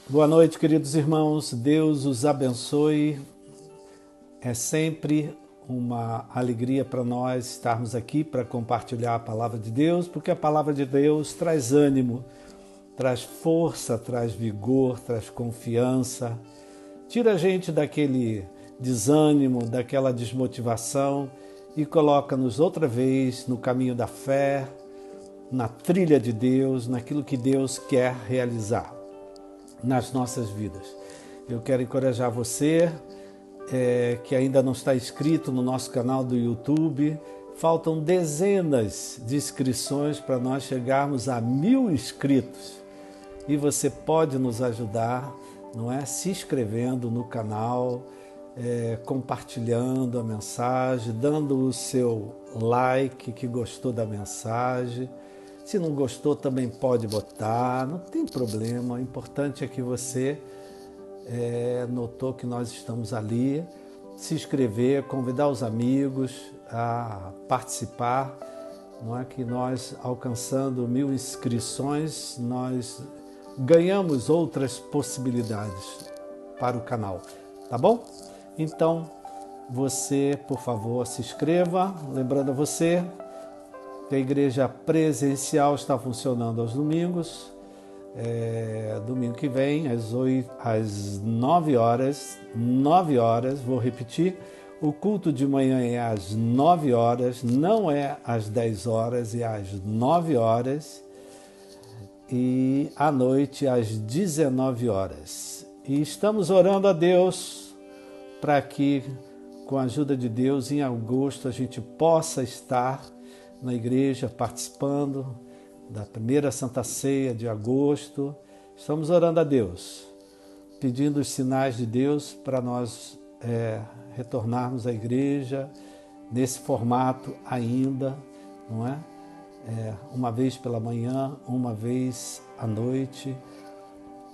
Boa noite, queridos irmãos. Deus os abençoe. É sempre uma alegria para nós estarmos aqui para compartilhar a palavra de Deus, porque a palavra de Deus traz ânimo, traz força, traz vigor, traz confiança, tira a gente daquele desânimo, daquela desmotivação e coloca-nos outra vez no caminho da fé, na trilha de Deus, naquilo que Deus quer realizar nas nossas vidas. Eu quero encorajar você que ainda não está inscrito no nosso canal do YouTube. Faltam dezenas de inscrições para nós chegarmos a 1000 inscritos. E você pode nos ajudar, não é? Se inscrevendo no canal, compartilhando a mensagem, dando o seu like que gostou da mensagem. Se não gostou, também pode botar, não tem problema. O importante é que você notou que nós estamos ali, se inscrever, convidar os amigos a participar. Não é que nós, alcançando 1000 inscrições, nós ganhamos outras possibilidades para o canal, tá bom? Então, você, por favor, se inscreva. Lembrando a você que a igreja presencial está funcionando aos domingos. Domingo que vem, às 9 horas, vou repetir, o culto de manhã é às 9 horas, não é às 10 horas, é às 9 horas, e à noite às 19 horas. E estamos orando a Deus para que, com a ajuda de Deus, em agosto a gente possa estar na igreja participando da primeira Santa Ceia de agosto. Estamos orando a Deus, pedindo os sinais de Deus para nós retornarmos à igreja nesse formato ainda, não é? Uma vez pela manhã, uma vez à noite,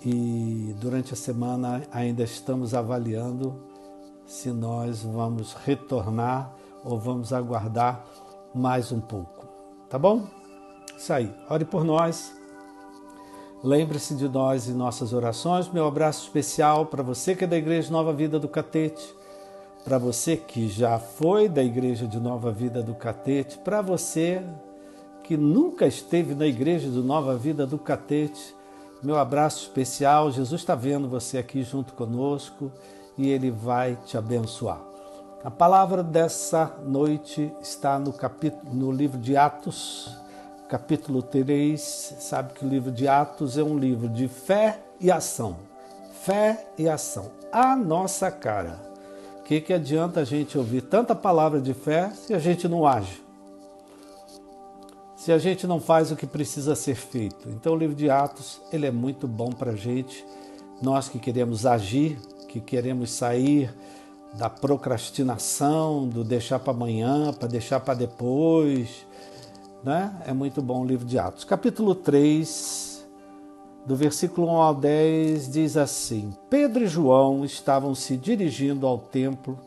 e durante a semana ainda estamos avaliando se nós vamos retornar ou vamos aguardar mais um pouco, tá bom? Isso aí, ore por nós, lembre-se de nós em nossas orações. Meu abraço especial para você que é da Igreja Nova Vida do Catete, para você que já foi da Igreja de Nova Vida do Catete, para você que nunca esteve na Igreja de Nova Vida do Catete, meu abraço especial. Jesus está vendo você aqui junto conosco e Ele vai te abençoar. A palavra dessa noite está no livro de Atos, capítulo 3. Sabe que o livro de Atos é um livro de fé e ação. Fé e ação. A nossa cara. O que adianta a gente ouvir tanta palavra de fé se a gente não age? Se a gente não faz o que precisa ser feito? Então o livro de Atos, ele é muito bom para a gente. Nós que queremos agir, que queremos sair da procrastinação, do deixar para amanhã, para deixar para depois, né? É muito bom o livro de Atos. Capítulo 3, do versículo 1 ao 10, diz assim: Pedro e João estavam se dirigindo ao templo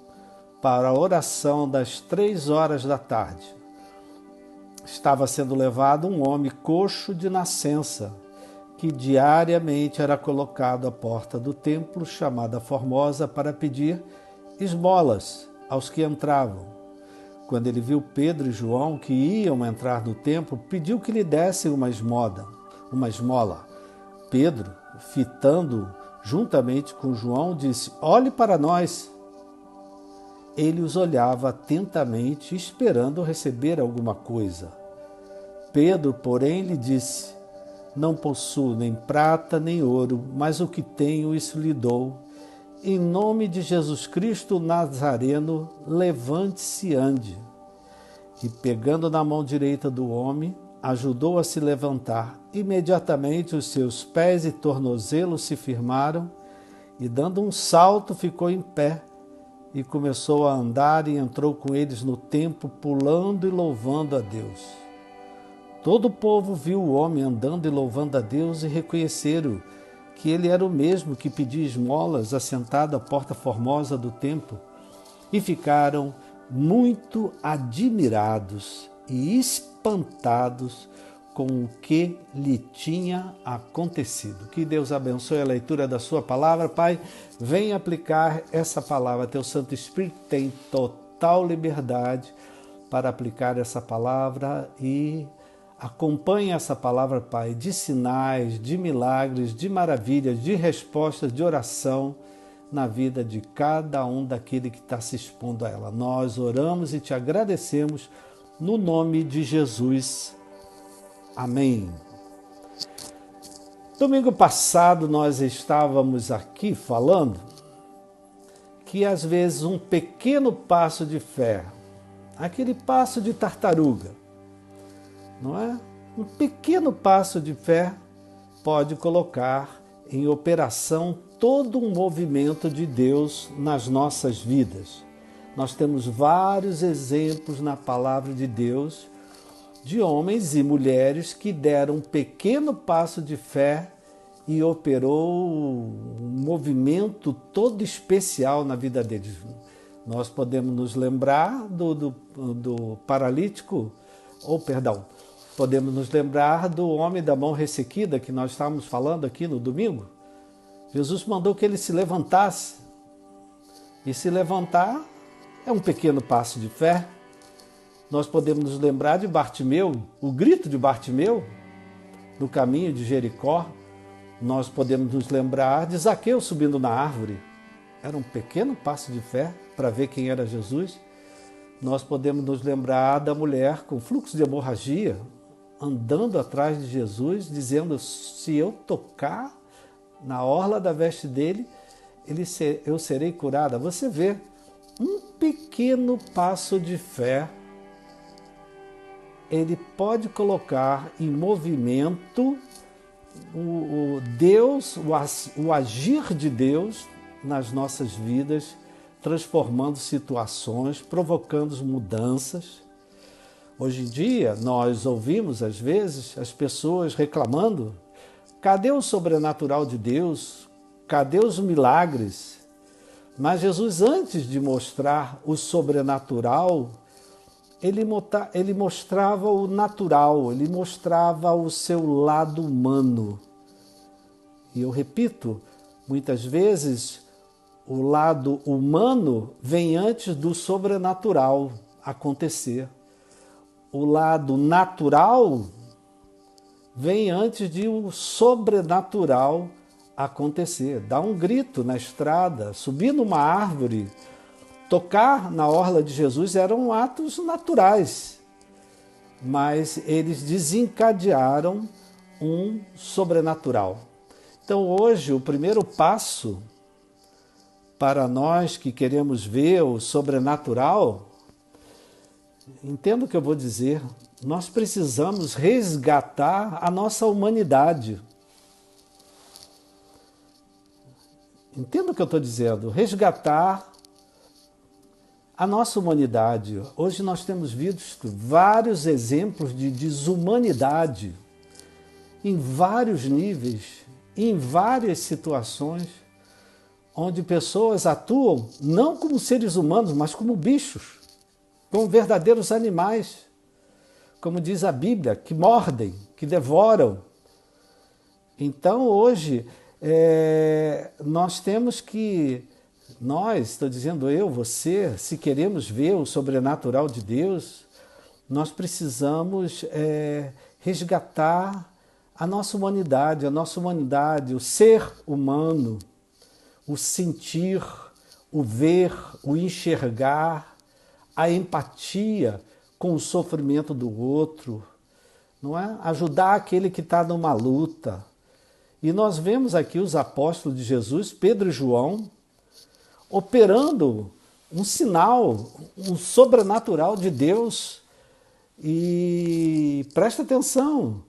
para a oração das 3 horas da tarde. Estava sendo levado um homem coxo de nascença, que diariamente era colocado à porta do templo, chamada Formosa, para pedir esmolas aos que entravam. Quando ele viu Pedro e João que iam entrar no templo, pediu que lhe dessem uma esmola. Pedro, fitando juntamente com João, disse: Olhe para nós. Ele os olhava atentamente, esperando receber alguma coisa. Pedro, porém, lhe disse: Não possuo nem prata nem ouro, mas o que tenho, isso lhe dou. Em nome de Jesus Cristo Nazareno, levante-se e ande. E pegando na mão direita do homem, ajudou a se levantar. Imediatamente os seus pés e tornozelos se firmaram, e dando um salto ficou em pé, e começou a andar e entrou com eles no templo, pulando e louvando a Deus. Todo o povo viu o homem andando e louvando a Deus e reconheceram que ele era o mesmo que pedia esmolas assentado à porta formosa do templo, e ficaram muito admirados e espantados com o que lhe tinha acontecido. Que Deus abençoe a leitura da sua palavra. Pai, venha aplicar essa palavra. Teu Santo Espírito tem total liberdade para aplicar essa palavra e acompanhe essa palavra, Pai, de sinais, de milagres, de maravilhas, de respostas, de oração na vida de cada um daquele que está se expondo a ela. Nós oramos e te agradecemos no nome de Jesus. Amém. Domingo passado nós estávamos aqui falando que às vezes um pequeno passo de fé, aquele passo de tartaruga, não é? Um pequeno passo de fé pode colocar em operação todo um movimento de Deus nas nossas vidas. Nós temos vários exemplos na palavra de Deus de homens e mulheres que deram um pequeno passo de fé e operou um movimento todo especial na vida deles. Nós podemos nos lembrar do paralítico, podemos nos lembrar do homem da mão ressequida que nós estávamos falando aqui no domingo. Jesus mandou que ele se levantasse. E se levantar é um pequeno passo de fé. Nós podemos nos lembrar de Bartimeu, o grito de Bartimeu, no caminho de Jericó. Nós podemos nos lembrar de Zaqueu subindo na árvore. Era um pequeno passo de fé para ver quem era Jesus. Nós podemos nos lembrar da mulher com fluxo de hemorragia, andando atrás de Jesus, dizendo, se eu tocar na orla da veste dele, eu serei curada. Você vê, um pequeno passo de fé, ele pode colocar em movimento o agir de Deus nas nossas vidas, transformando situações, provocando mudanças. Hoje em dia, nós ouvimos, às vezes, as pessoas reclamando, cadê o sobrenatural de Deus? Cadê os milagres? Mas Jesus, antes de mostrar o sobrenatural, ele mostrava o natural, ele mostrava o seu lado humano. E eu repito, muitas vezes o lado humano vem antes do sobrenatural acontecer. O lado natural vem antes de o sobrenatural acontecer. Dar um grito na estrada, subir numa árvore, tocar na orla de Jesus eram atos naturais, mas eles desencadearam um sobrenatural. Então hoje o primeiro passo para nós que queremos ver o sobrenatural, entenda o que eu vou dizer, nós precisamos resgatar a nossa humanidade. Entenda o que eu estou dizendo, resgatar a nossa humanidade. Hoje nós temos visto vários exemplos de desumanidade em vários níveis, em várias situações, onde pessoas atuam não como seres humanos, mas como bichos, como verdadeiros animais, como diz a Bíblia, que mordem, que devoram. Então hoje nós temos que, estou dizendo eu, você, se queremos ver o sobrenatural de Deus, nós precisamos resgatar a nossa humanidade, o ser humano, o sentir, o ver, o enxergar, a empatia com o sofrimento do outro, não é? Ajudar aquele que está numa luta. E nós vemos aqui os apóstolos de Jesus, Pedro e João, operando um sinal, um sobrenatural de Deus. E presta atenção,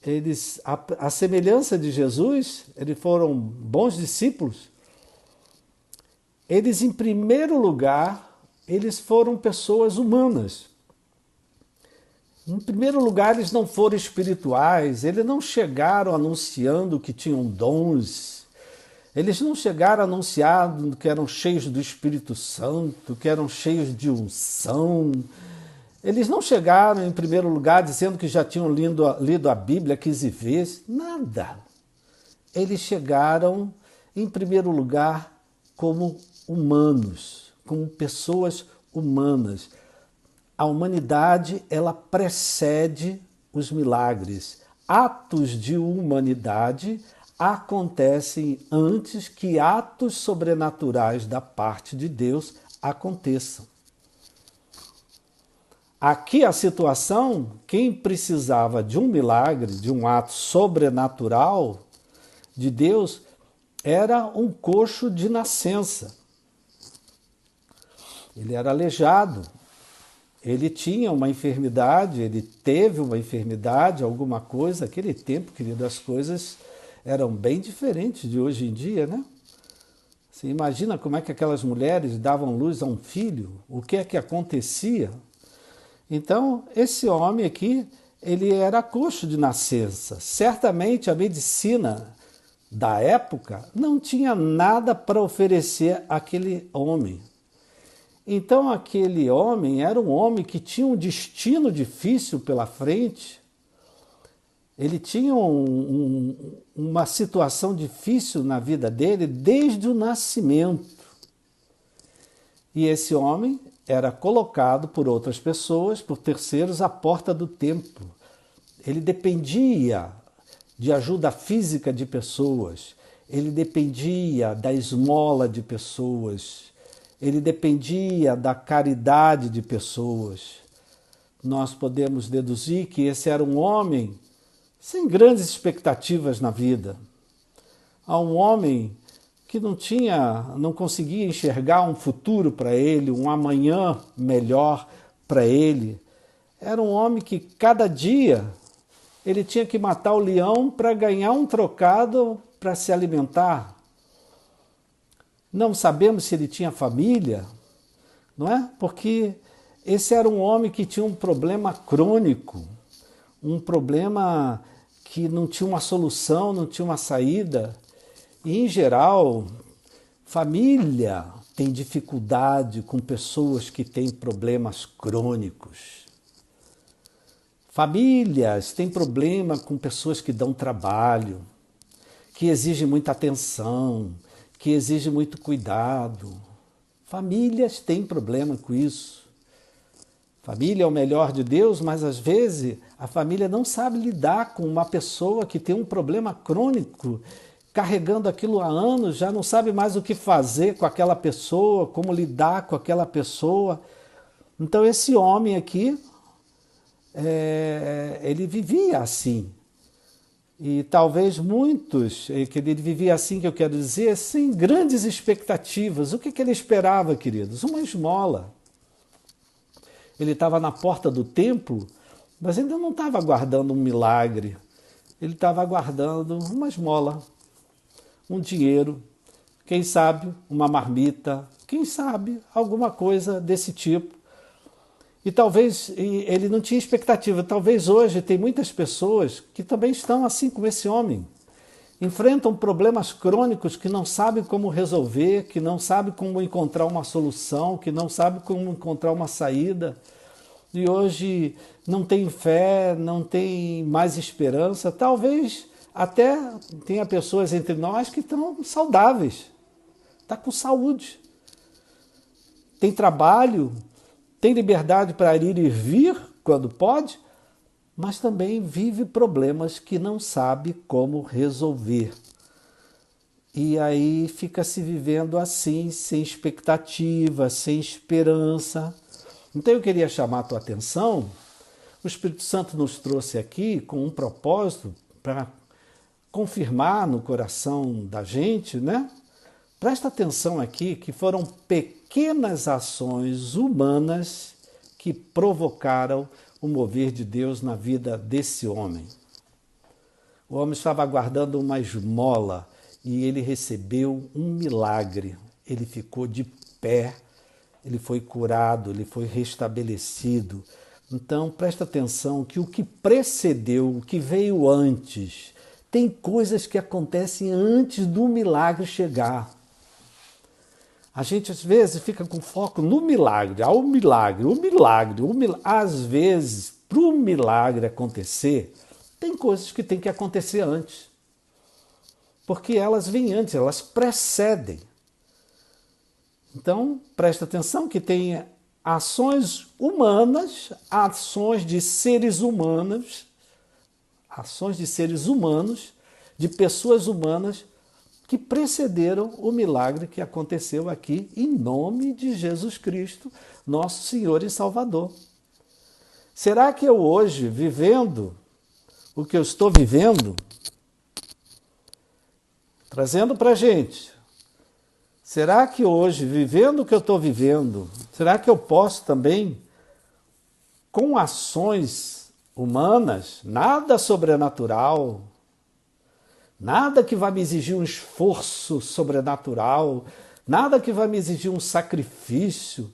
eles, a semelhança de Jesus, eles foram bons discípulos. Eles, em primeiro lugar, eles foram pessoas humanas. Em primeiro lugar, eles não foram espirituais, eles não chegaram anunciando que tinham dons, eles não chegaram anunciando que eram cheios do Espírito Santo, que eram cheios de unção. Eles não chegaram, em primeiro lugar, dizendo que já tinham lido a Bíblia 15 vezes. Nada. Eles chegaram, em primeiro lugar, como humanos, como pessoas humanas. A humanidade, ela precede os milagres. Atos de humanidade acontecem antes que atos sobrenaturais da parte de Deus aconteçam. Aqui a situação, quem precisava de um milagre, de um ato sobrenatural de Deus, era um coxo de nascença. Ele era aleijado, ele tinha uma enfermidade, ele teve uma enfermidade, alguma coisa. Naquele tempo, querido, as coisas eram bem diferentes de hoje em dia, né? Você imagina como é que aquelas mulheres davam luz a um filho, o que é que acontecia? Então, esse homem aqui, ele era coxo de nascença. Certamente a medicina da época não tinha nada para oferecer àquele homem. Então, aquele homem era um homem que tinha um destino difícil pela frente. Ele tinha uma situação difícil na vida dele desde o nascimento. E esse homem era colocado por outras pessoas, por terceiros, à porta do templo. Ele dependia de ajuda física de pessoas, ele dependia da esmola de pessoas, ele dependia da caridade de pessoas. Nós podemos deduzir que esse era um homem sem grandes expectativas na vida. Há um homem que não conseguia enxergar um futuro para ele, um amanhã melhor para ele. Era um homem que cada dia ele tinha que matar o leão para ganhar um trocado para se alimentar. Não sabemos se ele tinha família, não é? Porque esse era um homem que tinha um problema crônico, um problema que não tinha uma solução, não tinha uma saída. E, em geral, família tem dificuldade com pessoas que têm problemas crônicos. Famílias têm problema com pessoas que dão trabalho, que exigem muita atenção, que exigem muito cuidado. Famílias têm problema com isso. Família é o melhor de Deus, mas às vezes a família não sabe lidar com uma pessoa que tem um problema crônico, carregando aquilo há anos, já não sabe mais o que fazer com aquela pessoa, como lidar com aquela pessoa. Então esse homem aqui, ele vivia assim. E talvez muitos, que ele vivia assim, que eu quero dizer, sem grandes expectativas. O que ele esperava, queridos? Uma esmola. Ele estava na porta do templo, mas ainda não estava aguardando um milagre. Ele estava aguardando uma esmola, um dinheiro, quem sabe uma marmita, quem sabe alguma coisa desse tipo. E talvez ele não tinha expectativa. Talvez hoje tem muitas pessoas que também estão assim como esse homem. Enfrentam problemas crônicos que não sabem como resolver, que não sabem como encontrar uma solução, que não sabem como encontrar uma saída. E hoje não tem fé, não tem mais esperança. Talvez até tenha pessoas entre nós que estão saudáveis, está com saúde, tem trabalho, tem liberdade para ir e vir quando pode, mas também vive problemas que não sabe como resolver. E aí fica se vivendo assim, sem expectativa, sem esperança. Então eu queria chamar a tua atenção. O Espírito Santo nos trouxe aqui com um propósito para confirmar no coração da gente, né? Presta atenção aqui que foram pequenas ações humanas que provocaram o mover de Deus na vida desse homem. O homem estava aguardando uma esmola e ele recebeu um milagre. Ele ficou de pé, ele foi curado, ele foi restabelecido. Então presta atenção que o que precedeu, o que veio antes, tem coisas que acontecem antes do milagre chegar. A gente às vezes fica com foco no milagre, ao milagre, o milagre, o milagre. Às vezes, para o milagre acontecer, tem coisas que tem que acontecer antes. Porque elas vêm antes, elas precedem. Então, presta atenção que tem ações humanas, ações de seres humanos, de pessoas humanas, que precederam o milagre que aconteceu aqui em nome de Jesus Cristo, nosso Senhor e Salvador. Será que eu hoje, vivendo o que eu estou vivendo, trazendo para a gente, será que hoje, vivendo o que eu estou vivendo, será que eu posso também, com ações humanas, nada sobrenatural, nada que vai me exigir um esforço sobrenatural, nada que vai me exigir um sacrifício.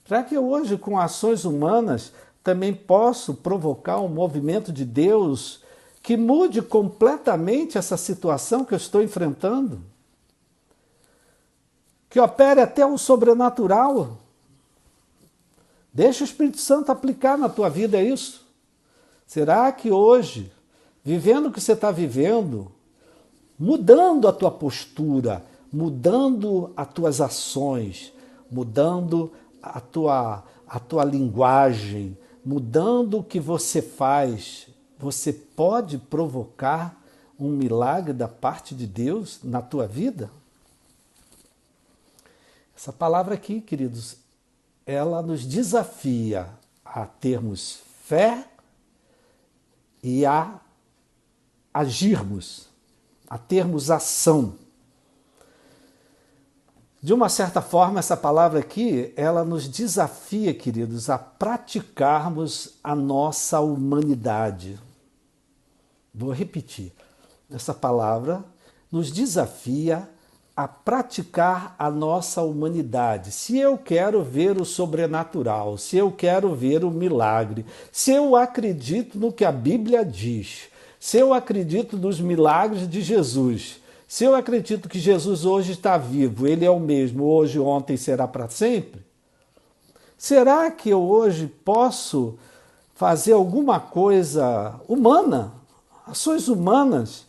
Será que eu hoje, com ações humanas, também posso provocar um movimento de Deus que mude completamente essa situação que eu estou enfrentando? Que opere até o sobrenatural? Deixa o Espírito Santo aplicar na tua vida isso. Será que hoje, vivendo o que você está vivendo, mudando a tua postura, mudando as tuas ações, mudando a tua linguagem, mudando o que você faz, você pode provocar um milagre da parte de Deus na tua vida? Essa palavra aqui, queridos, ela nos desafia a termos fé e a agirmos, a termos ação. De uma certa forma, essa palavra aqui, ela nos desafia, queridos, a praticarmos a nossa humanidade. Vou repetir. Essa palavra nos desafia a praticar a nossa humanidade. Se eu quero ver o sobrenatural, se eu quero ver o milagre, se eu acredito no que a Bíblia diz, se eu acredito nos milagres de Jesus, se eu acredito que Jesus hoje está vivo, Ele é o mesmo, hoje, ontem, será para sempre, será que eu hoje posso fazer alguma coisa humana, ações humanas,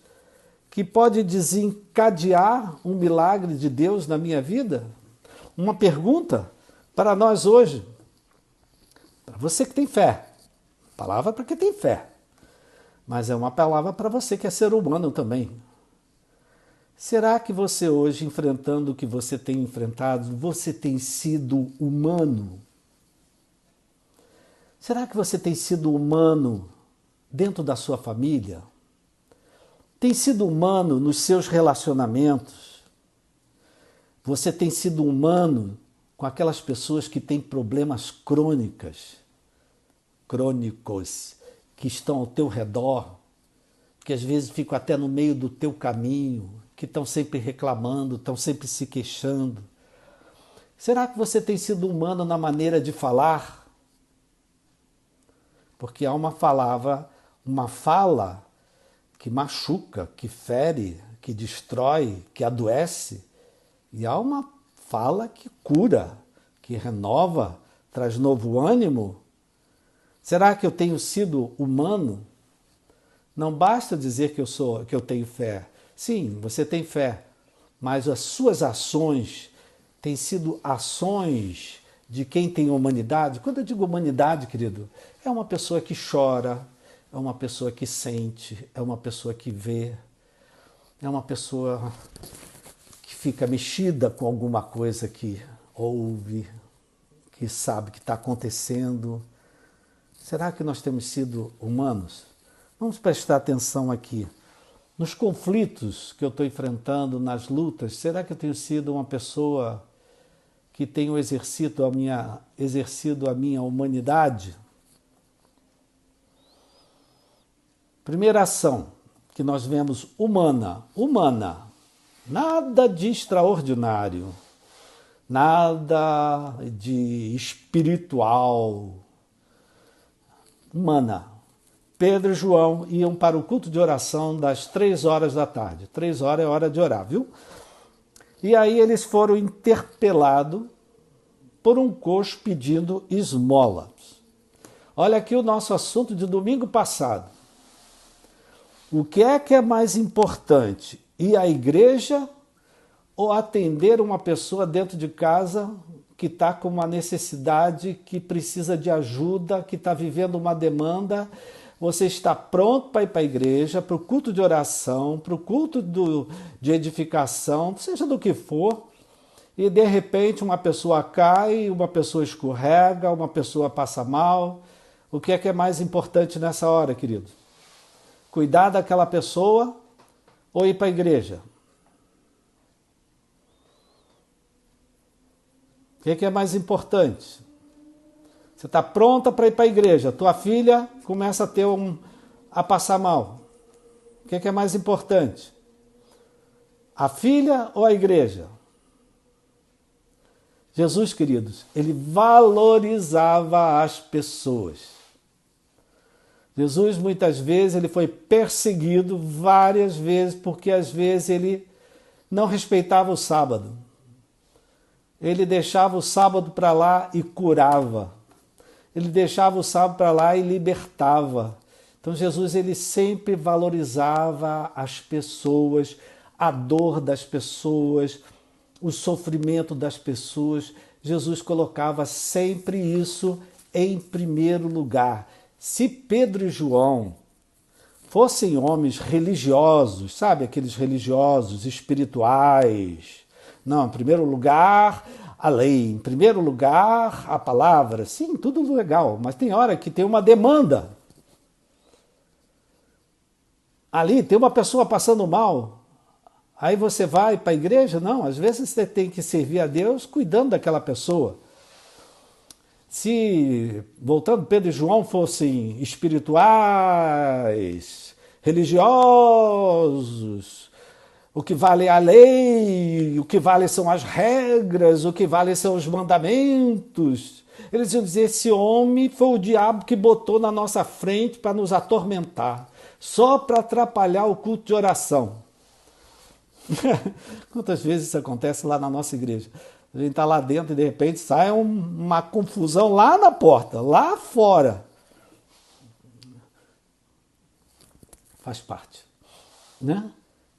que pode desencadear um milagre de Deus na minha vida? Uma pergunta para nós hoje, para você que tem fé, palavra para quem tem fé, mas é uma palavra para você que é ser humano também. Será que você hoje, enfrentando o que você tem enfrentado, você tem sido humano? Será que você tem sido humano dentro da sua família? Tem sido humano nos seus relacionamentos? Você tem sido humano com aquelas pessoas que têm problemas crônicos, que estão ao teu redor, que às vezes ficam até no meio do teu caminho, que estão sempre reclamando, estão sempre se queixando? Será que você tem sido humano na maneira de falar? Porque há uma fala que machuca, que fere, que destrói, que adoece, e há uma fala que cura, que renova, traz novo ânimo. Será que eu tenho sido humano? Não basta dizer que eu tenho fé. Sim, você tem fé, mas as suas ações têm sido ações de quem tem humanidade. Quando eu digo humanidade, querido, é uma pessoa que chora, é uma pessoa que sente, é uma pessoa que vê, é uma pessoa que fica mexida com alguma coisa que ouve, que sabe que está acontecendo. Será que nós temos sido humanos? Vamos prestar atenção aqui. Nos conflitos que eu estou enfrentando, nas lutas, será que eu tenho sido uma pessoa que tenho exercido a minha humanidade? Primeira ação que nós vemos humana, nada de extraordinário, nada de espiritual, humana. Pedro e João iam para o culto de oração das 3 horas da tarde. 3 horas é hora de orar, viu? E aí eles foram interpelados por um coxo pedindo esmolas. Olha aqui o nosso assunto de domingo passado. O que é mais importante? Ir à igreja ou atender uma pessoa dentro de casa que está com uma necessidade, que precisa de ajuda, que está vivendo uma demanda? Você está pronto para ir para a igreja, para o culto de oração, para o culto de edificação, seja do que for, e de repente uma pessoa cai, uma pessoa escorrega, uma pessoa passa mal. O que é mais importante nessa hora, querido? Cuidar daquela pessoa ou ir para a igreja? O que é mais importante? Você está pronta para ir para a igreja, tua filha começa a passar mal. O que é mais importante? A filha ou a igreja? Jesus, queridos, ele valorizava as pessoas. Jesus, muitas vezes, ele foi perseguido várias vezes, porque às vezes ele não respeitava o sábado. Ele deixava o sábado para lá e curava. Ele deixava o sábado para lá e libertava. Então Jesus, ele sempre valorizava as pessoas, a dor das pessoas, o sofrimento das pessoas. Jesus colocava sempre isso em primeiro lugar. Se Pedro e João fossem homens religiosos, sabe, aqueles religiosos espirituais, não, em primeiro lugar a lei, em primeiro lugar a palavra, sim, tudo legal, mas tem hora que tem uma demanda. Ali tem uma pessoa passando mal, aí você vai para a igreja? Não, às vezes você tem que servir a Deus cuidando daquela pessoa. Se, voltando, Pedro e João fossem espirituais, religiosos, o que vale é a lei, o que vale são as regras, o que vale são os mandamentos. Eles iam dizer, esse homem foi o diabo que botou na nossa frente para nos atormentar, só para atrapalhar o culto de oração. Quantas vezes isso acontece lá na nossa igreja? A gente está lá dentro e de repente sai uma confusão lá na porta, lá fora. Faz parte, né?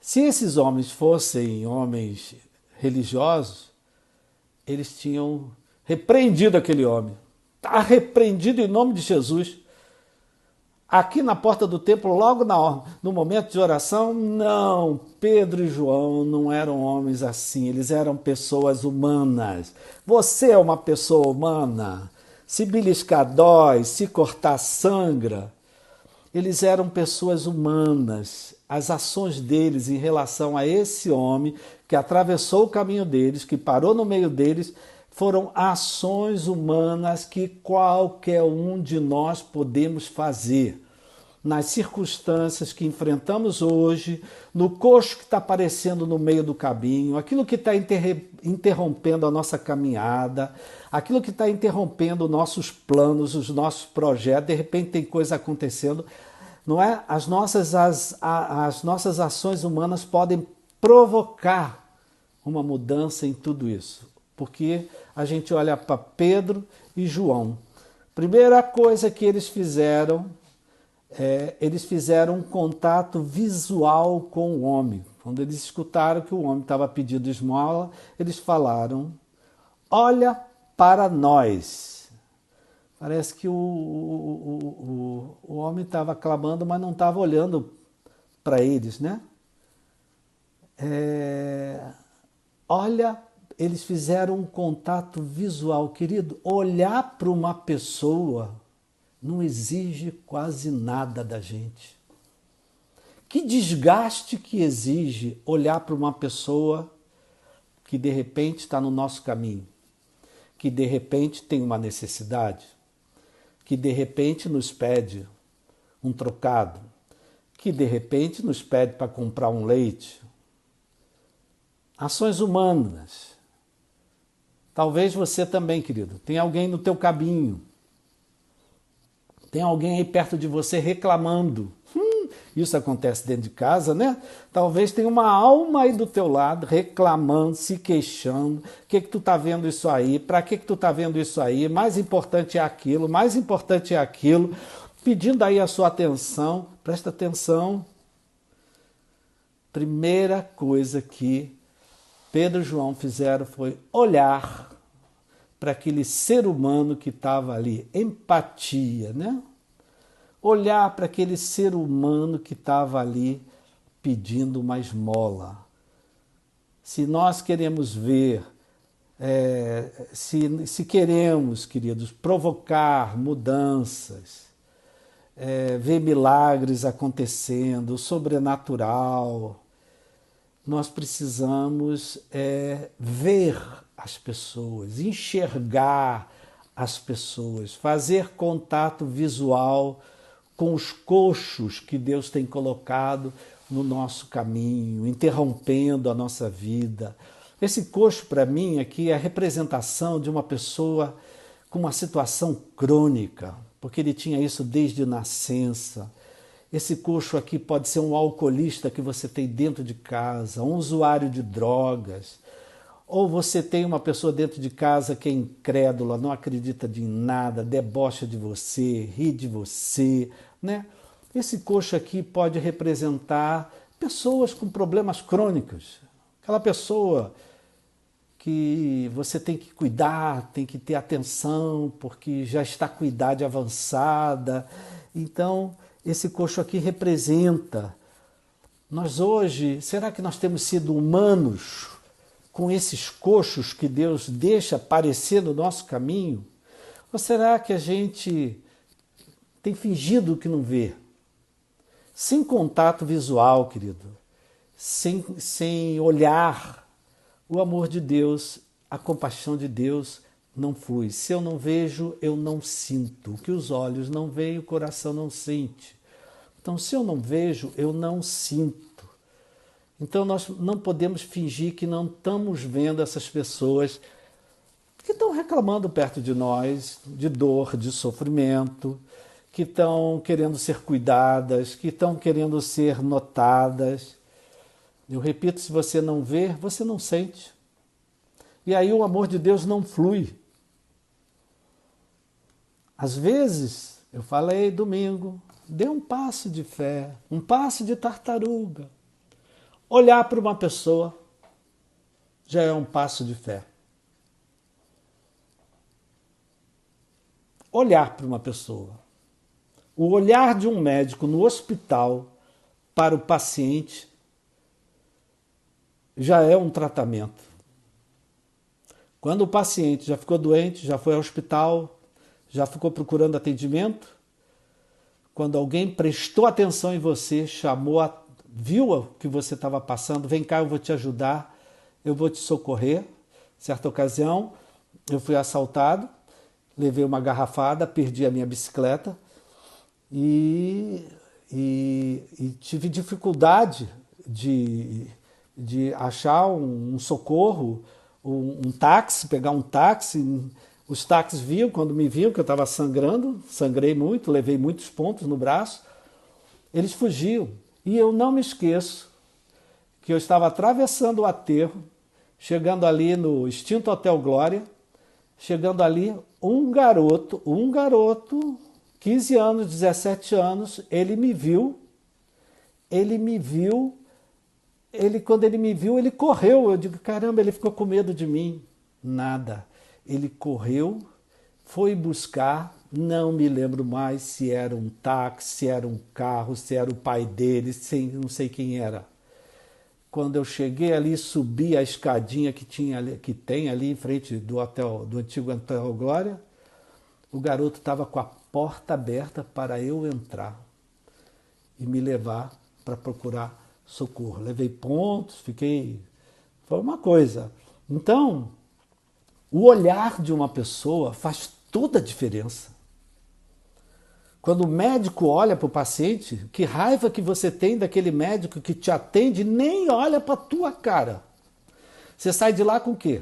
Se esses homens fossem homens religiosos, eles tinham repreendido aquele homem. Está repreendido em nome de Jesus. Aqui na porta do templo, logo no momento de oração, não, Pedro e João não eram homens assim, eles eram pessoas humanas. Você é uma pessoa humana, se beliscar dói, se cortar sangra. Eles eram pessoas humanas. As ações deles em relação a esse homem que atravessou o caminho deles, que parou no meio deles, foram ações humanas que qualquer um de nós podemos fazer. Nas circunstâncias que enfrentamos hoje, no coxo que está aparecendo no meio do caminho, aquilo que está interrompendo a nossa caminhada, aquilo que está interrompendo nossos planos, os nossos projetos, de repente tem coisa acontecendo, não é? As nossas ações humanas podem provocar uma mudança em tudo isso, porque a gente olha para Pedro e João. Primeira coisa que eles fizeram um contato visual com o homem. Quando eles escutaram que o homem estava pedindo esmola, eles falaram, olha para nós. Parece que o homem estava clamando, mas não estava olhando para eles, né? Olha, eles fizeram um contato visual. Querido, olhar para uma pessoa não exige quase nada da gente. Que desgaste que exige olhar para uma pessoa que de repente está no nosso caminho, que de repente tem uma necessidade, que de repente nos pede um trocado, que de repente nos pede para comprar um leite. Ações humanas. Talvez você também, querido, tem alguém no teu caminho, tem alguém aí perto de você reclamando. Isso acontece dentro de casa, né? Talvez tenha uma alma aí do teu lado reclamando, se queixando. O que tu tá vendo isso aí? Para que tu tá vendo isso aí? Mais importante é aquilo, mais importante é aquilo. Pedindo aí a sua atenção. Presta atenção. Primeira coisa que Pedro e João fizeram foi olhar para aquele ser humano que estava ali. Empatia, né? Olhar para aquele ser humano que estava ali pedindo uma esmola. Se nós queremos ver, se queremos, queridos, provocar mudanças, ver milagres acontecendo, o sobrenatural, nós precisamos ver as pessoas, enxergar as pessoas, fazer contato visual com os coxos que Deus tem colocado no nosso caminho, interrompendo a nossa vida. Esse coxo, para mim, aqui é a representação de uma pessoa com uma situação crônica, porque ele tinha isso desde nascença. Esse coxo aqui pode ser um alcoolista que você tem dentro de casa, um usuário de drogas, ou você tem uma pessoa dentro de casa que é incrédula, não acredita em nada, debocha de você, ri de você, né? Esse coxo aqui pode representar pessoas com problemas crônicos. Aquela pessoa que você tem que cuidar, tem que ter atenção, porque já está com idade avançada. Então, esse coxo aqui representa. Nós hoje, será que nós temos sido humanos com esses coxos que Deus deixa aparecer no nosso caminho? Ou será que a gente tem fingido que não vê? Sem contato visual, querido, sem olhar, o amor de Deus, a compaixão de Deus não flui. Se eu não vejo, eu não sinto. O que os olhos não veem, o coração não sente. Então, se eu não vejo, eu não sinto. Então, nós não podemos fingir que não estamos vendo essas pessoas que estão reclamando perto de nós, de dor, de sofrimento, que estão querendo ser cuidadas, que estão querendo ser notadas. Eu repito, se você não vê, você não sente. E aí o amor de Deus não flui. Às vezes, eu falei domingo, dê um passo de fé, um passo de tartaruga. Olhar para uma pessoa já é um passo de fé. Olhar para uma pessoa. O olhar de um médico no hospital para o paciente já é um tratamento. Quando o paciente já ficou doente, já foi ao hospital, já ficou procurando atendimento, quando alguém prestou atenção em você, viu o que você estava passando, vem cá, eu vou te ajudar, eu vou te socorrer. Certa ocasião, eu fui assaltado, levei uma garrafada, perdi a minha bicicleta e tive dificuldade de achar um socorro, um táxi, pegar um táxi. Os táxis viam, quando me viam que eu estava sangrando, sangrei muito, levei muitos pontos no braço, eles fugiam. E eu não me esqueço que eu estava atravessando o aterro, chegando ali no extinto Hotel Glória, chegando ali um garoto, 15 anos, 17 anos, ele me viu, quando ele me viu, ele correu. Eu digo, caramba, ele ficou com medo de mim. Nada. Ele correu, foi buscar, não me lembro mais se era um táxi, se era um carro, se era o pai dele, não sei quem era. Quando eu cheguei ali, subi a escadinha que tem ali em frente do antigo Hotel Glória, o garoto estava com a porta aberta para eu entrar e me levar para procurar socorro. Levei pontos, foi uma coisa. Então, o olhar de uma pessoa faz toda a diferença. Quando o médico olha para o paciente, que raiva que você tem daquele médico que te atende e nem olha para a tua cara. Você sai de lá com o quê?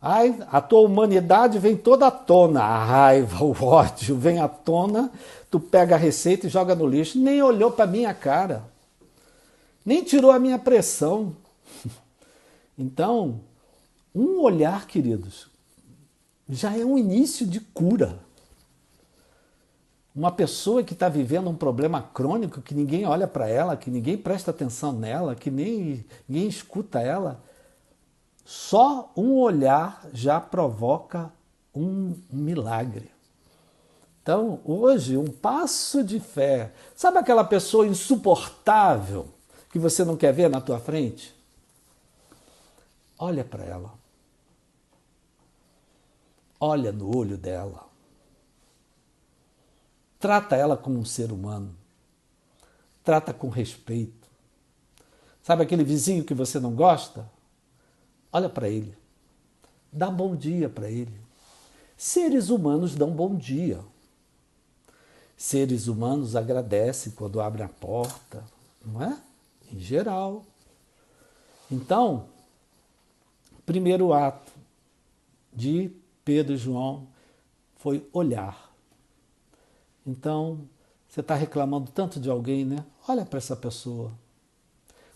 Ai, a tua humanidade vem toda à tona, a raiva, o ódio vem à tona, tu pega a receita e joga no lixo, nem olhou para minha cara, nem tirou a minha pressão. Então, um olhar, queridos, já é um início de cura. Uma pessoa que está vivendo um problema crônico, que ninguém olha para ela, que ninguém presta atenção nela, que ninguém escuta ela, só um olhar já provoca um milagre. Então, hoje, um passo de fé. Sabe aquela pessoa insuportável que você não quer ver na tua frente? Olha para ela. Olha no olho dela. Trata ela como um ser humano. Trata com respeito. Sabe aquele vizinho que você não gosta? Olha para ele. Dá bom dia para ele. Seres humanos dão bom dia. Seres humanos agradecem quando abrem a porta, não é? Em geral. Então, primeiro ato de Pedro e João foi olhar. Então, você está reclamando tanto de alguém, né? Olha para essa pessoa.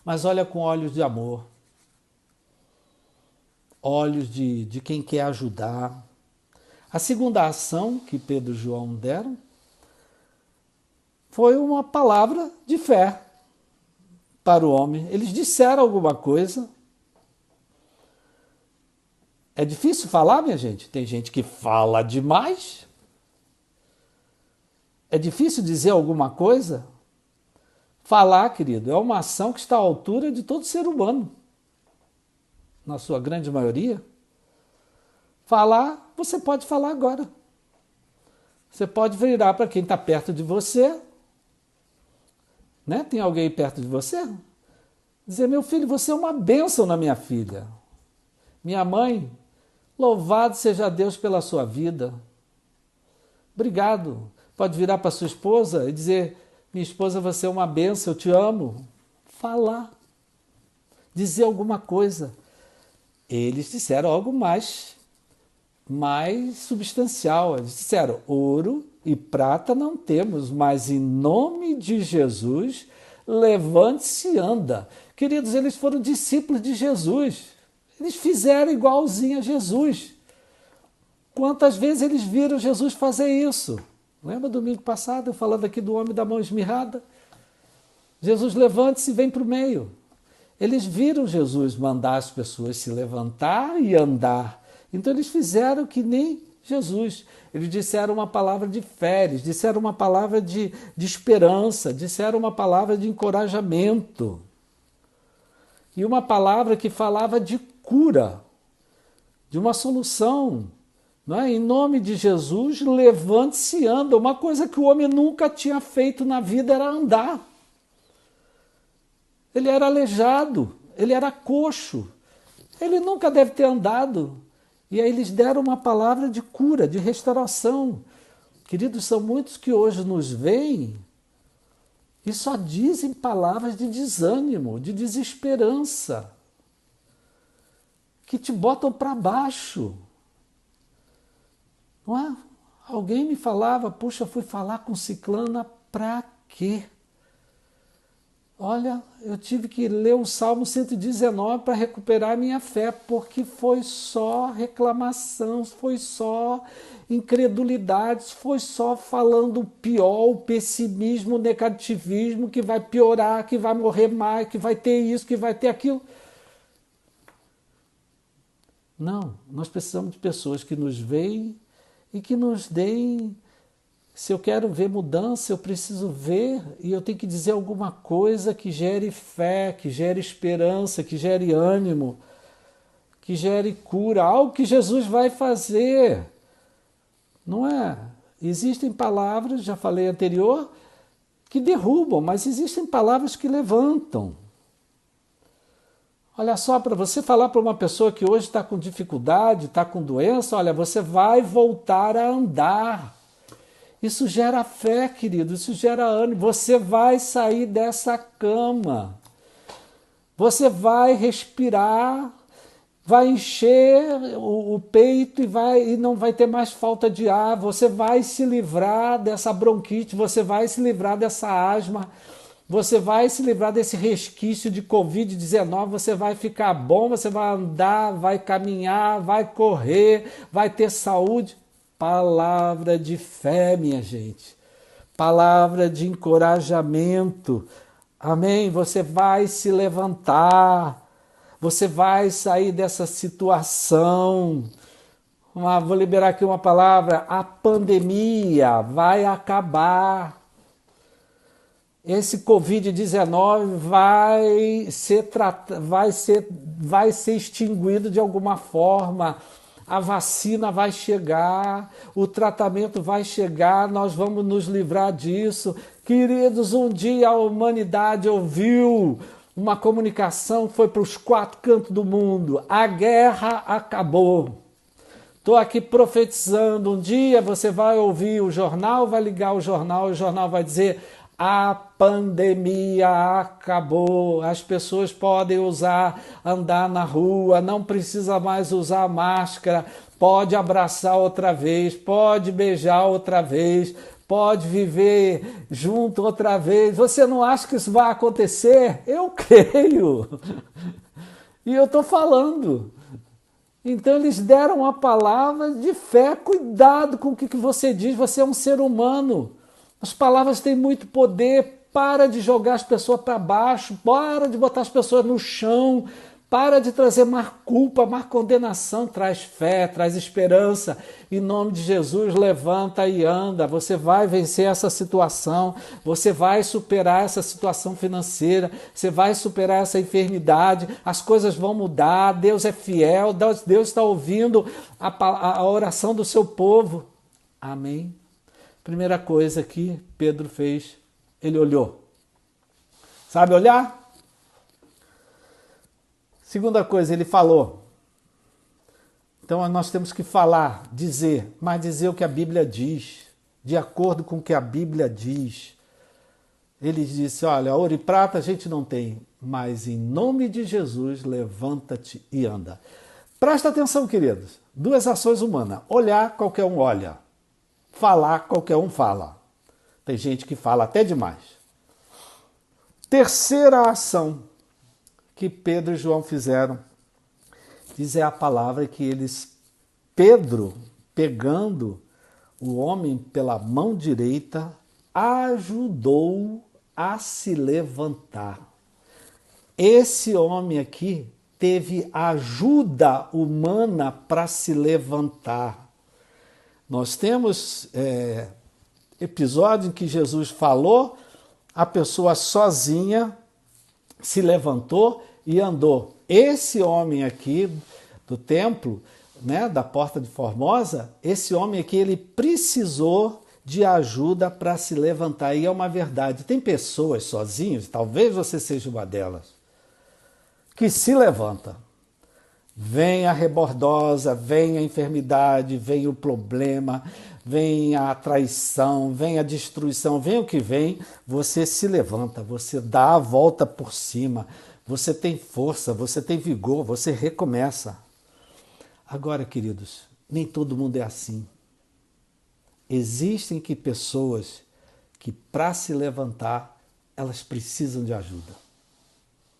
Mas olha com olhos de amor. Olhos de quem quer ajudar. A segunda ação que Pedro e João deram foi uma palavra de fé para o homem. Eles disseram alguma coisa. É difícil falar, minha gente? Tem gente que fala demais. É difícil dizer alguma coisa? Falar, querido, é uma ação que está à altura de todo ser humano. Na sua grande maioria. Falar, você pode falar agora. Você pode virar para quem está perto de você. Né? Tem alguém perto de você? Dizer, meu filho, você é uma bênção na minha filha. Minha mãe, louvado seja Deus pela sua vida. Obrigado. Pode virar para sua esposa e dizer, minha esposa, você é uma bênção, eu te amo. Falar. Dizer alguma coisa. Eles disseram algo mais substancial. Eles disseram, ouro e prata não temos, mas em nome de Jesus, levante-se e anda. Queridos, eles foram discípulos de Jesus. Eles fizeram igualzinho a Jesus. Quantas vezes eles viram Jesus fazer isso? Lembra domingo passado, eu falando aqui do homem da mão esmirrada? Jesus levante-se e vem para o meio. Eles viram Jesus mandar as pessoas se levantar e andar. Então eles fizeram que nem Jesus. Eles disseram uma palavra de fé, eles disseram uma palavra de esperança, disseram uma palavra de encorajamento. E uma palavra que falava de cura, de uma solução. Não é? Em nome de Jesus, levante-se e anda. Uma coisa que o homem nunca tinha feito na vida era andar. Ele era aleijado, ele era coxo, ele nunca deve ter andado. E aí eles deram uma palavra de cura, de restauração. Queridos, são muitos que hoje nos veem e só dizem palavras de desânimo, de desesperança, que te botam para baixo. Não é? Alguém me falava, puxa, fui falar com ciclana para quê? Olha, eu tive que ler o Salmo 119 para recuperar a minha fé, porque foi só reclamação, foi só incredulidade, foi só falando o pior, o pessimismo, o negativismo, que vai piorar, que vai morrer mais, que vai ter isso, que vai ter aquilo. Não, nós precisamos de pessoas que nos veem e que nos deem. Se eu quero ver mudança, eu preciso ver e eu tenho que dizer alguma coisa que gere fé, que gere esperança, que gere ânimo, que gere cura, algo que Jesus vai fazer. Não é? Existem palavras, já falei anterior, que derrubam, mas existem palavras que levantam. Olha só, para você falar para uma pessoa que hoje está com dificuldade, está com doença, olha, você vai voltar a andar. Isso gera fé, querido, isso gera ânimo. Você vai sair dessa cama. Você vai respirar vai encher o peito e não vai ter mais falta de ar, você vai se livrar dessa bronquite, você vai se livrar dessa asma, você vai se livrar desse resquício de Covid-19, você vai ficar bom, você vai andar, vai caminhar, vai correr, vai ter saúde. Palavra de fé, minha gente. Palavra de encorajamento. Amém? Você vai se levantar. Você vai sair dessa situação. Vou liberar aqui uma palavra. A pandemia vai acabar. Esse Covid-19 vai ser extinguido de alguma forma. A vacina vai chegar, o tratamento vai chegar, nós vamos nos livrar disso. Queridos, um dia a humanidade ouviu uma comunicação, foi para os 4 cantos do mundo. A guerra acabou. Estou aqui profetizando, um dia você vai ouvir o jornal, vai ligar o jornal vai dizer: a pandemia acabou, as pessoas podem andar na rua, não precisa mais usar máscara, pode abraçar outra vez, pode beijar outra vez, pode viver junto outra vez. Você não acha que isso vai acontecer? Eu creio. E eu estou falando. Então eles deram uma palavra de fé. Cuidado com o que você diz, você é um ser humano. As palavras têm muito poder. Para de jogar as pessoas para baixo, para de botar as pessoas no chão, para de trazer mais culpa, mais condenação. Traz fé, traz esperança. Em nome de Jesus, levanta e anda. Você vai vencer essa situação, você vai superar essa situação financeira, você vai superar essa enfermidade, as coisas vão mudar. Deus é fiel, Deus está ouvindo a oração do seu povo. Amém? Primeira coisa que Pedro fez, ele olhou. Sabe olhar? Segunda coisa, ele falou. Então nós temos que falar, dizer, mas dizer o que a Bíblia diz, de acordo com o que a Bíblia diz. Ele disse: olha, ouro e prata a gente não tem, mas em nome de Jesus, levanta-te e anda. Presta atenção, queridos. 2 ações humanas. Olhar, qualquer um olha. Falar, qualquer um fala. Tem gente que fala até demais. Terceira ação que Pedro e João fizeram, diz a palavra que Pedro, pegando o homem pela mão direita, ajudou a se levantar. Esse homem aqui teve ajuda humana para se levantar. Nós temos episódio em que Jesus falou, a pessoa sozinha se levantou e andou. Esse homem aqui do templo, né, da Porta de Formosa, esse homem aqui, ele precisou de ajuda para se levantar. E é uma verdade. Tem pessoas sozinhas, talvez você seja uma delas, que se levanta. Vem a rebordosa, vem a enfermidade, vem o problema, vem a traição, vem a destruição, vem o que vem, você se levanta, você dá a volta por cima, você tem força, você tem vigor, você recomeça. Agora, queridos, nem todo mundo é assim. Existem pessoas que, para se levantar, elas precisam de ajuda.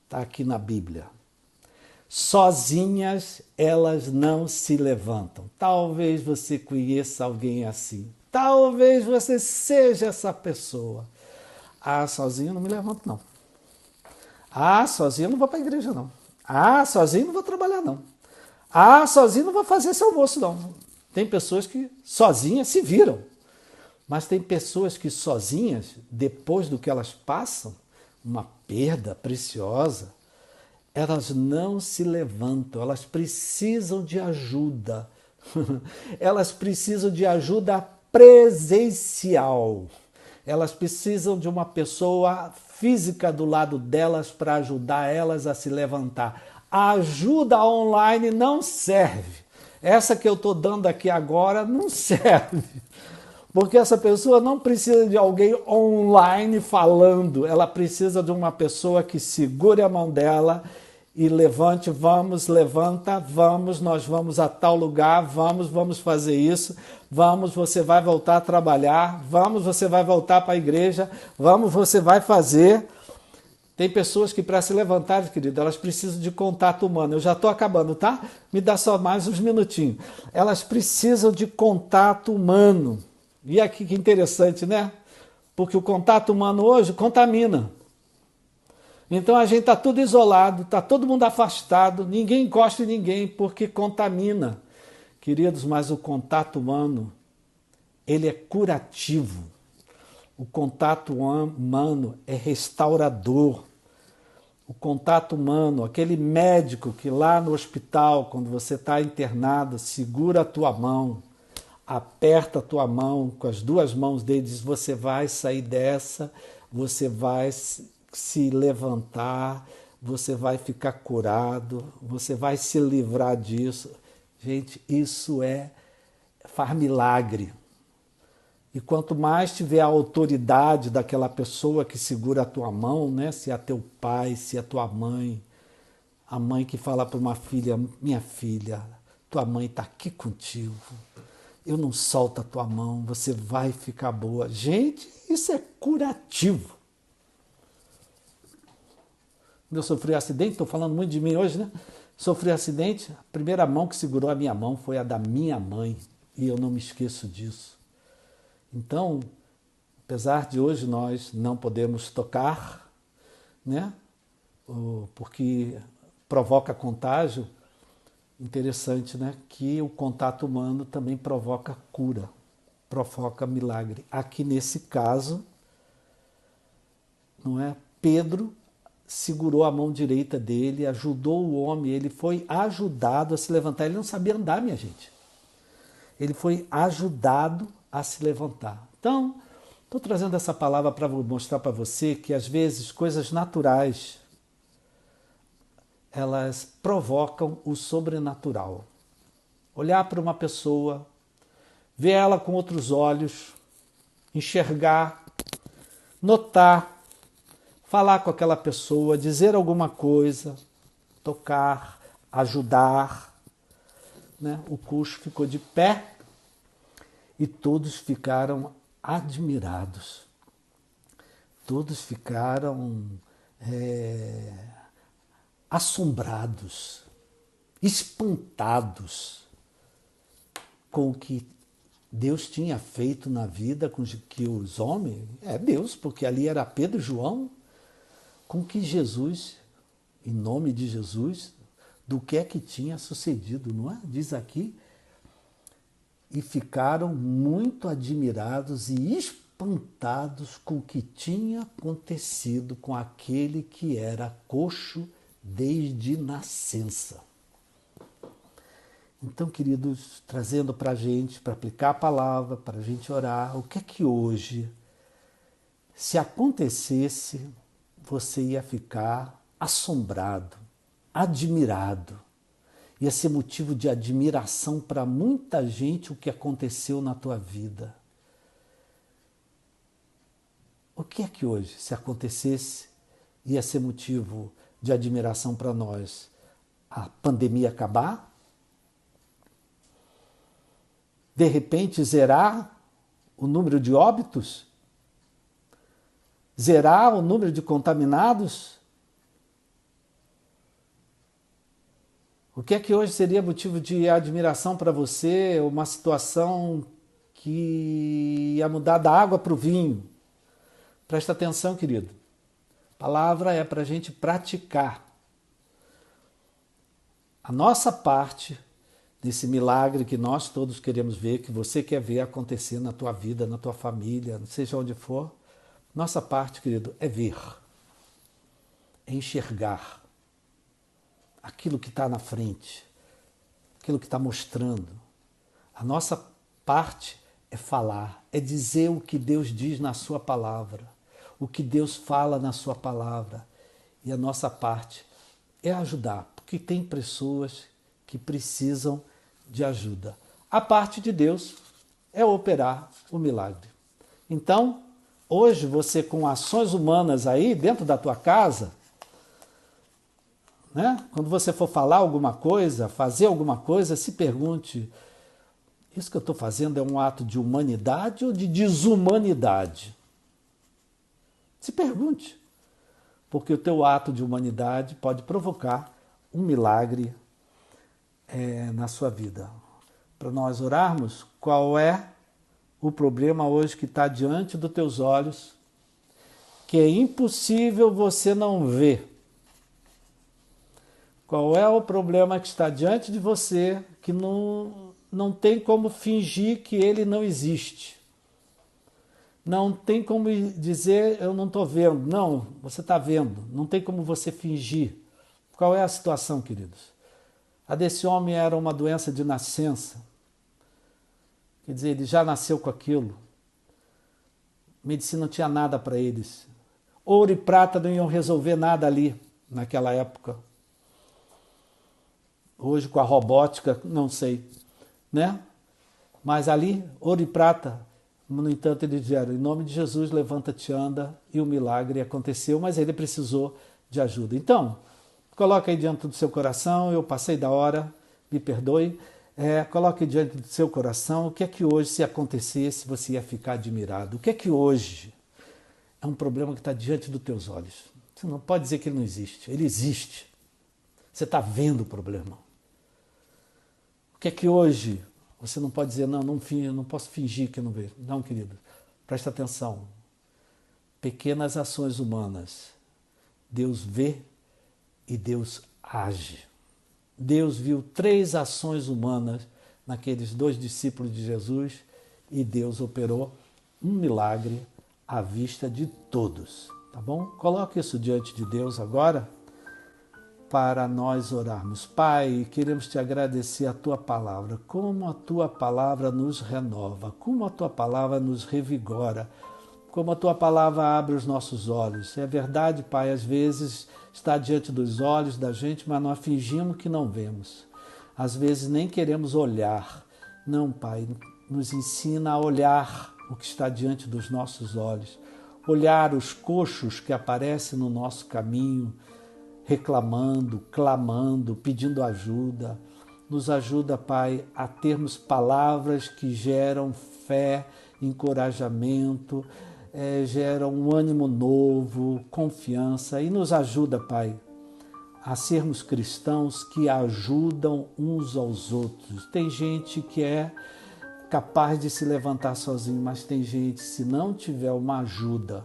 Está aqui na Bíblia. Sozinhas elas não se levantam. Talvez você conheça alguém assim. Talvez você seja essa pessoa. Ah, sozinho eu não me levanto, não. Ah, sozinho eu não vou para a igreja, não. Ah, sozinho eu não vou trabalhar, não. Ah, sozinho eu não vou fazer esse almoço, não. Tem pessoas que sozinhas se viram. Mas tem pessoas que sozinhas, depois do que elas passam, uma perda preciosa, elas não se levantam, elas precisam de ajuda. Elas precisam de ajuda presencial. Elas precisam de uma pessoa física do lado delas para ajudar elas a se levantar. A ajuda online não serve. Essa que eu estou dando aqui agora não serve. Porque essa pessoa não precisa de alguém online falando. Ela precisa de uma pessoa que segure a mão dela e levante, vamos, levanta, vamos, nós vamos a tal lugar, vamos fazer isso, vamos, você vai voltar a trabalhar, vamos, você vai voltar para a igreja, vamos, você vai fazer. Tem pessoas que para se levantarem, querido, elas precisam de contato humano. Eu já estou acabando, tá? Me dá só mais uns minutinhos. Elas precisam de contato humano. E aqui que interessante, né? Porque o contato humano hoje contamina. Então a gente está tudo isolado, está todo mundo afastado, ninguém encosta em ninguém porque contamina. Queridos, mas o contato humano, ele é curativo. O contato humano é restaurador. O contato humano, aquele médico que lá no hospital, quando você está internado, segura a tua mão, aperta a tua mão com as duas mãos dele, diz, você vai sair dessa, você vai se levantar, você vai ficar curado, você vai se livrar disso. Gente, isso faz milagre. E quanto mais tiver a autoridade daquela pessoa que segura a tua mão, né? Se é teu pai, se é tua mãe, a mãe que fala para uma filha, minha filha, tua mãe está aqui contigo, eu não solto a tua mão, você vai ficar boa. Gente, isso é curativo. Quando eu sofri um acidente, estou falando muito de mim hoje, né? Sofri um acidente, a primeira mão que segurou a minha mão foi a da minha mãe, e eu não me esqueço disso. Então, apesar de hoje nós não podemos tocar, né? Porque provoca contágio, interessante, né? Que o contato humano também provoca cura, provoca milagre. Aqui nesse caso, não é? Pedro segurou a mão direita dele, ajudou o homem, ele foi ajudado a se levantar. Ele não sabia andar, minha gente. Ele foi ajudado a se levantar. Então, estou trazendo essa palavra para mostrar para você que às vezes coisas naturais elas provocam o sobrenatural. Olhar para uma pessoa, ver ela com outros olhos, enxergar, notar, falar com aquela pessoa, dizer alguma coisa, tocar, ajudar. Né? O Cuxo ficou de pé e todos ficaram admirados. Todos ficaram assombrados, espantados com o que Deus tinha feito na vida, com que os homens, Deus, porque ali era Pedro e João, com que Jesus, em nome de Jesus, do que é que tinha sucedido, não é? Diz aqui, e ficaram muito admirados e espantados com o que tinha acontecido com aquele que era coxo desde nascença. Então, queridos, trazendo para a gente, para aplicar a palavra, para a gente orar, o que é que hoje, se acontecesse, você ia ficar assombrado, admirado. Ia ser motivo de admiração para muita gente o que aconteceu na tua vida. O que é que hoje, se acontecesse, ia ser motivo de admiração para nós? A pandemia acabar? De repente zerar o número de óbitos? Zerar o número de contaminados? O que é que hoje seria motivo de admiração para você? Uma situação que ia mudar da água para o vinho. Presta atenção, querido. A palavra é para a gente praticar. A nossa parte desse milagre que nós todos queremos ver, que você quer ver acontecer na tua vida, na tua família, seja onde for. Nossa parte, querido, é ver, é enxergar aquilo que está na frente, aquilo que está mostrando. A nossa parte é falar, é dizer o que Deus diz na sua palavra, o que Deus fala na sua palavra. E a nossa parte é ajudar, porque tem pessoas que precisam de ajuda. A parte de Deus é operar o milagre. Então, hoje você com ações humanas aí dentro da tua casa, né? Quando você for falar alguma coisa, fazer alguma coisa, se pergunte: isso que eu estou fazendo é um ato de humanidade ou de desumanidade? Se pergunte, porque o teu ato de humanidade pode provocar um milagre na sua vida. Para nós orarmos, qual é o problema hoje que está diante dos teus olhos, que é impossível você não ver? Qual é o problema que está diante de você, que não tem como fingir que ele não existe? Não tem como dizer, eu não estou vendo. Não, você está vendo. Não tem como você fingir. Qual é a situação, queridos? A desse homem era uma doença de nascença. Quer dizer, ele já nasceu com aquilo. Medicina não tinha nada para eles. Ouro e prata não iam resolver nada ali, naquela época. Hoje, com a robótica, não sei, né? Mas ali, ouro e prata. No entanto, eles disseram: em nome de Jesus, levanta-te, anda, e o milagre aconteceu, mas ele precisou de ajuda. Então, coloque aí diante do seu coração, eu passei da hora, me perdoe, coloque diante do seu coração o que é que hoje, se acontecesse, você ia ficar admirado. O que é que hoje é um problema que está diante dos teus olhos? Você não pode dizer que ele não existe, ele existe. Você está vendo o problema. O que é que hoje você não pode dizer: não posso fingir que eu não vejo. Não, querido, presta atenção. Pequenas ações humanas, Deus vê e Deus age. Deus viu 3 ações humanas naqueles 2 discípulos de Jesus e Deus operou um milagre à vista de todos. Tá bom? Coloque isso diante de Deus agora para nós orarmos. Pai, queremos te agradecer a tua palavra, como a tua palavra nos renova, como a tua palavra nos revigora, como a tua palavra abre os nossos olhos. É verdade, Pai, às vezes está diante dos olhos da gente, mas nós fingimos que não vemos. Às vezes nem queremos olhar. Não, Pai, nos ensina a olhar o que está diante dos nossos olhos, olhar os coxos que aparecem no nosso caminho, reclamando, clamando, pedindo ajuda. Nos ajuda, Pai, a termos palavras que geram fé, encorajamento, geram um ânimo novo, confiança, e nos ajuda, Pai, a sermos cristãos que ajudam uns aos outros. Tem gente que é capaz de se levantar sozinho, mas tem gente, se não tiver uma ajuda,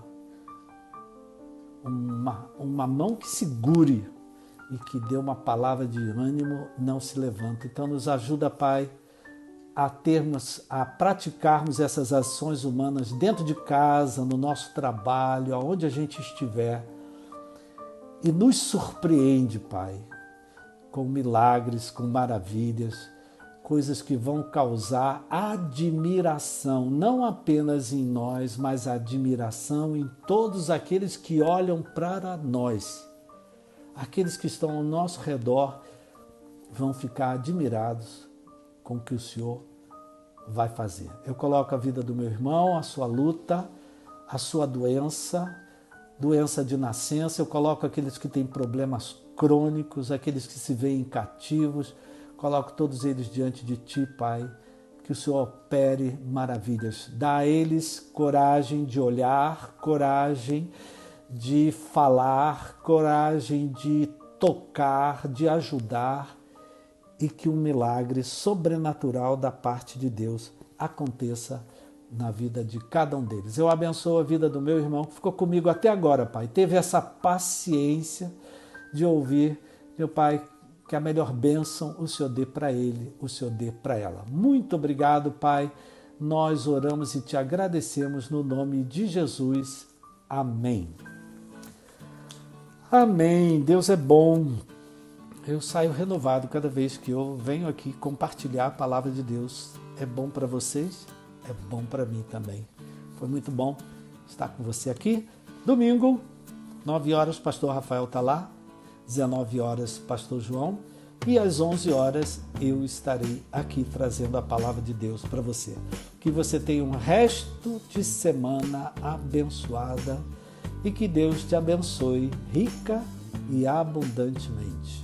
uma mão que segure e que dê uma palavra de ânimo, não se levanta. Então nos ajuda, Pai, a praticarmos essas ações humanas dentro de casa, no nosso trabalho, aonde a gente estiver, e nos surpreende, Pai, com milagres, com maravilhas, coisas que vão causar admiração, não apenas em nós, mas admiração em todos aqueles que olham para nós. Aqueles que estão ao nosso redor vão ficar admirados com o que o Senhor vai fazer. Eu coloco a vida do meu irmão, a sua luta, a sua doença de nascença. Eu coloco aqueles que têm problemas crônicos, aqueles que se veem cativos. Coloco todos eles diante de Ti, Pai, que o Senhor opere maravilhas. Dá a eles coragem de olhar, coragem de falar, coragem de tocar, de ajudar, e que um milagre sobrenatural da parte de Deus aconteça na vida de cada um deles. Eu abençoo a vida do meu irmão que ficou comigo até agora, Pai. Teve essa paciência de ouvir, meu Pai, que a melhor bênção o Senhor dê para ele, o Senhor dê para ela. Muito obrigado, Pai. Nós oramos e te agradecemos no nome de Jesus. Amém. Amém. Deus é bom. Eu saio renovado cada vez que eu venho aqui compartilhar a palavra de Deus. É bom para vocês, é bom para mim também. Foi muito bom estar com você aqui. Domingo, 9 horas, pastor Rafael está lá. 19 horas, pastor João. E às 11 horas eu estarei aqui trazendo a palavra de Deus para você. Que você tenha um resto de semana abençoada e que Deus te abençoe rica e abundantemente.